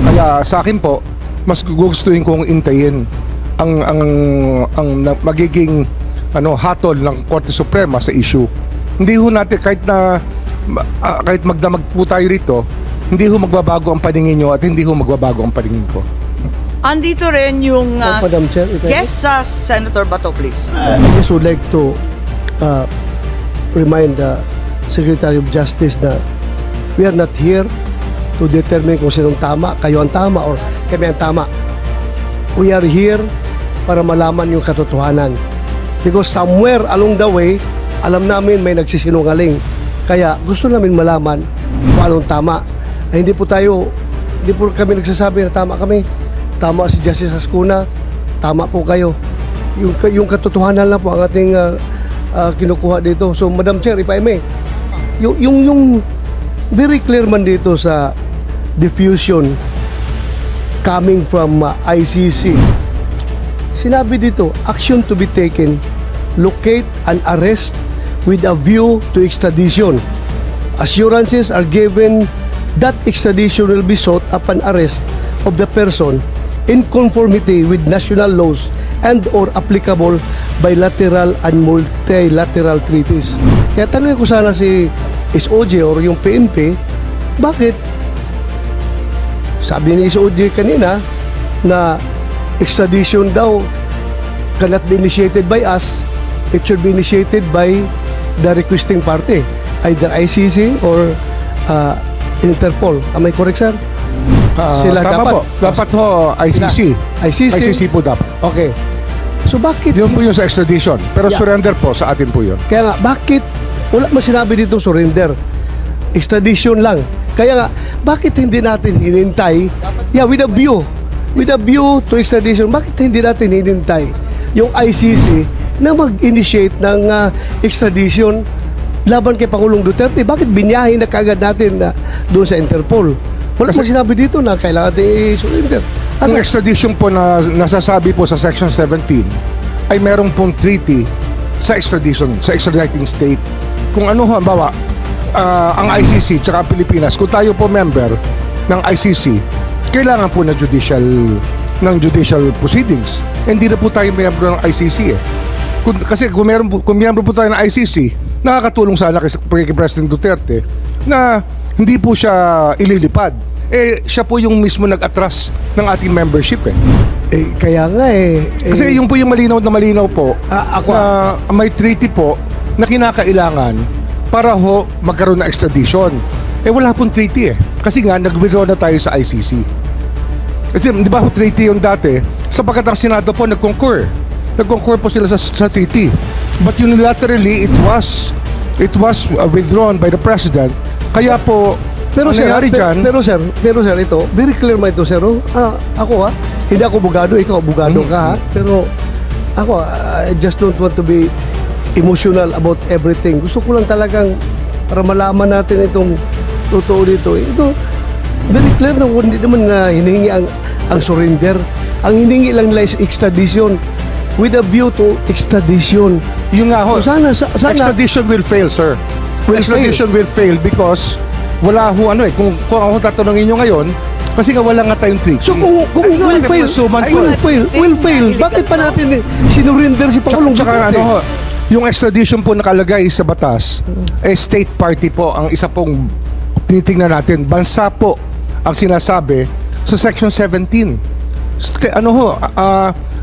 Kaya sa akin po, mas gugustuhin kong intayin ang magiging hatol ng Korte Suprema sa issue. Hindi ho natin kahit magdamag po tayo rito, hindi ho magbabago ang paningin nyo at hindi ho magbabago ang paningin ko. Andito rin yung Madam Chair, yes, Senator Bato, please. I just would like to remind the Secretary of Justice na we are not here to determine kung sinong tama, kayo ang tama or kami ang tama. We are here para malaman yung katotohanan. Because somewhere along the way, alam namin may nagsisinungaling. Kaya gusto namin malaman kung anong tama. Ay, hindi po kami nagsasabi na tama kami. Tama si Justice Ascuna, tama po kayo. Yung katotohanan lang po ang ating kinukuha dito. So, Madam Chair, if I may, yung very clear man dito sa diffusion coming from ICC, sinabi dito, action to be taken, locate and arrest with a view to extradition. Assurances are given that extradition will be sought upon arrest of the person in conformity with national laws and or applicable bilateral and multilateral treaties. Kaya tanongin ko sana si SOJ or yung PNP, bakit sabi ni SOJ kanina na extradition daw cannot be initiated by us, it should be initiated by the requesting party, either ICC or Interpol. Am I correct, sir? Sila tama po. Dapat ho ICC. ICC po dapat. Okay. So bakit? Yun po yung sa extradition. Pero surrender po sa atin po yun. Kaya nga, bakit wala man sinabi dito surrender? Extradition lang. Kaya nga, bakit hindi natin hinintay? Yeah, with a view to extradition, bakit hindi natin hinintay yung ICC na mag-initiate ng extradition laban kay Pangulong Duterte? Bakit binyahin na kagad natin doon sa Interpol? Wala mo sinabi dito na kailangan natin i-surrender. Ang extradition po na nasasabi po sa Section 17 ay merong pong treaty sa extradition, sa extraditing state. Kung ano ho, bawa, ang ICC tsaka ang Pilipinas, kung tayo po member ng ICC, kailangan po ng judicial proceedings. Hindi na po tayo member ng ICC eh. Kasi kung member po tayo ng ICC, nakakatulong sana kay President Duterte na hindi po siya ililipad. Siya po yung mismo nag-atras ng ating membership eh. Kaya nga Kasi yung po yung malinaw po na may treaty po na kinakailangan para ho magkaroon ng extradition. Wala pong treaty eh. Kasi nga nag-withdraw na tayo sa ICC. Kasi di ba treaty yung dati, sapagkat ang Senado po nag-concur po sila sa treaty. But unilaterally it was withdrawn by the President. Kaya po pero sir, ito, very clear man ito, sir. Ako hindi ako abogado, ikaw abogado ka, pero ako, I just don't want to be emotional about everything. Gusto ko lang talagang para malaman natin itong totoo dito. Ito, very clear na hindi naman hinihingi ang surrender. Ang hinihingi lang nila is extradition with a view to extradition. Yung nga ho, so sana extradition will fail, sir. Extradition will fail because wala ho kung ako tatanungin nyo ngayon, kasi nga wala nga tayong treaty. So kung will fail, bakit pa natin sinurrender si Pangulong Duterte? Yung extradition po nakalagay sa batas, state party po ang isa pong tinitingnan natin. Bansa po ang sinasabi sa Section 17.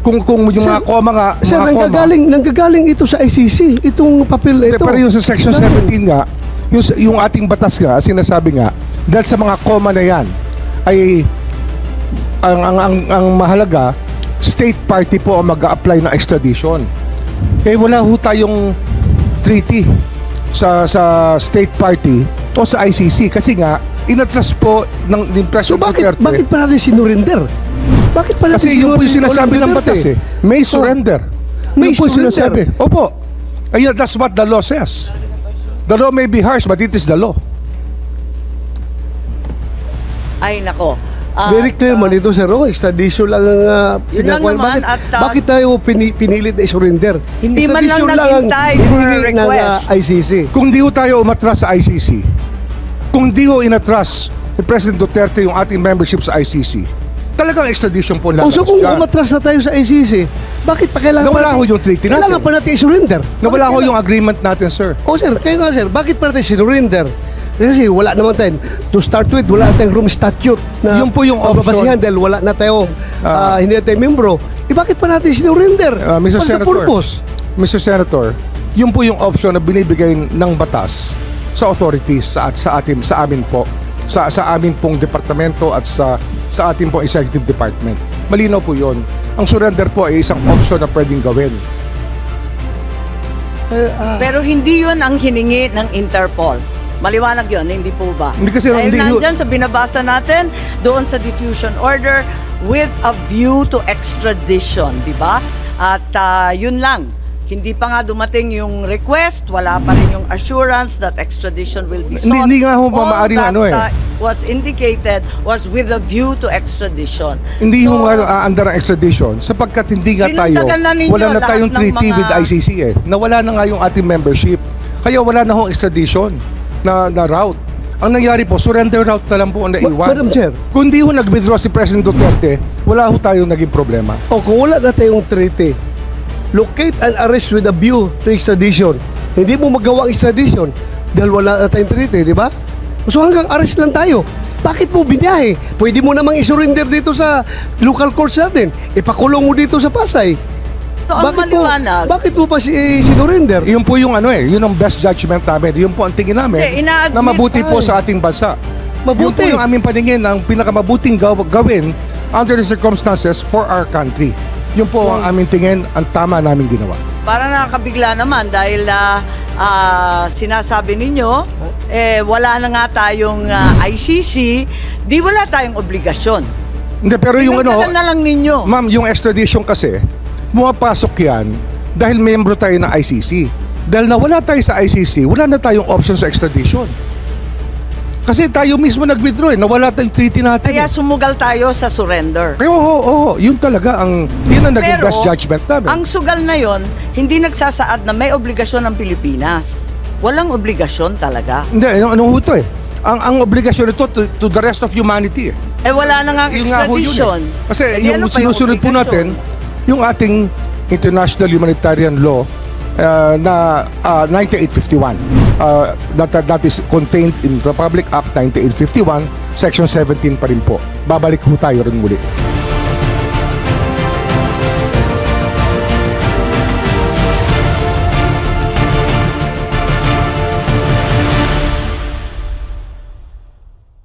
Kung yung mga koma nga, nanggagaling ito sa ICC, itong papel ito. Pero yung sa Section 17 nga, yung ating batas nga, sinasabi nga, dahil sa mga koma na yan, ay ang mahalaga, state party po ang mag-a-apply ng extradition. Wala ho tayong treaty sa state party o sa ICC kasi nga, inatras po ng President Duterte. Bakit pa natin sinurinder? Kasi yun po yung sinasabi ng batas eh. May surrender. May surrender. Opo. Ayun, that's what the law says. The law may be harsh, but it is the law. Ay, nako. Very clear man ito, sir. Extradition lang ang pinagkuhan. Bakit tayo pinilit na i-surrender? Hindi man lang naghintay for a request. ICC. Kung di ho tayo umatras sa ICC, kung di ho inatras ni President Duterte yung ating membership sa ICC, talagang extradition po lang. So kung umatras na tayo sa ICC, bakit pa kailangan Nawala ho yung treaty natin. Kailangan pa natin i-surrender. Nawala ho yung agreement natin, sir. Sir, kaya nga sir, bakit pa natin sinurrender? Kasi wala naman tayo, to start with, wala tayong Rome Statute na Yun po yung option. pagbabasihan dahil wala na tayong, hindi na tayo membro. Bakit pa natin sinurrender? Mr. What's the Senator, purpose? Mr. Senator, yun po yung option na binibigay ng batas sa authorities sa amin po, sa amin pong departamento at sa ating pong executive department. Malinaw po yun. Ang surrender po ay isang option na pwedeng gawin. Pero hindi yun ang hiningi ng Interpol. Maliwanag yun, hindi po ba? Hindi kasi Dahil hindi nandyan sa binabasa natin, doon sa diffusion order with a view to extradition, di ba? At yun lang. Hindi pa nga dumating yung request, wala pa rin yung assurance that extradition will be sought. Hindi nga ho All maaaring that was indicated was with a view to extradition. Hindi So, ho nga aandar ang extradition sapagkat hindi nga tayo, Binuntagan na ninyo wala na lahat tayong ng treaty mga- with ICC eh. Nawala na nga yung ating membership. Kaya wala na hong extradition na route. Ang nangyari po, surrender route na lang po ang naiwan. Madam Chair. Kung di ho nag-withdraw si President Duterte, wala ho tayong naging problema. O kung wala na tayong treaty, locate and arrest with a view to extradition. Hindi mo magawa ang extradition dahil wala na tayong treaty, di ba? So hanggang arrest lang tayo. Bakit mo biniyahe? Pwede mo namang isurrender dito sa local courts natin. Ipakulong mo dito sa Pasay. So, ang maliwanag, Bakit mo pa sinurrender? Yun po yung yun ang best judgment namin. Yun po ang tingin namin Hindi, ina-admit na mabuti po ay. sa ating bansa. Mabuti. Yun po yung aming paningin ang pinakamabuting gawin under the circumstances for our country. Yun po ang aming tingin, ang tama namin ginawa. para nakakabigla naman dahil sinasabi ninyo, wala na nga tayong ICC, di wala tayong obligasyon. Hindi, pero yung Pinagtagal na lang ninyo. ma'am, yung extradition kasi, pumapasok yan dahil membro tayo ng ICC. Dahil nawala tayo sa ICC, wala na tayong option sa extradition. Kasi tayo mismo nag-withdraw nawala tayong treaty natin. Kaya sumugal tayo sa surrender. Pero oo, yun talaga yun ang naging Pero, best judgment namin. ang sugal na yon, hindi nagsasaad na may obligasyon ng Pilipinas. Walang obligasyon talaga. Hindi, ano ho ito eh. Ang obligasyon ito to the rest of humanity eh. Wala na nga ang Yun nga ho yun extradition. Kasi Eh, di yung ano pa yung sinusunod po natin, obligasyon? yung ating international humanitarian law na 9851. That is contained in Republic Act 9851, Section 17 pa rin po. Babalik ho tayo rin muli.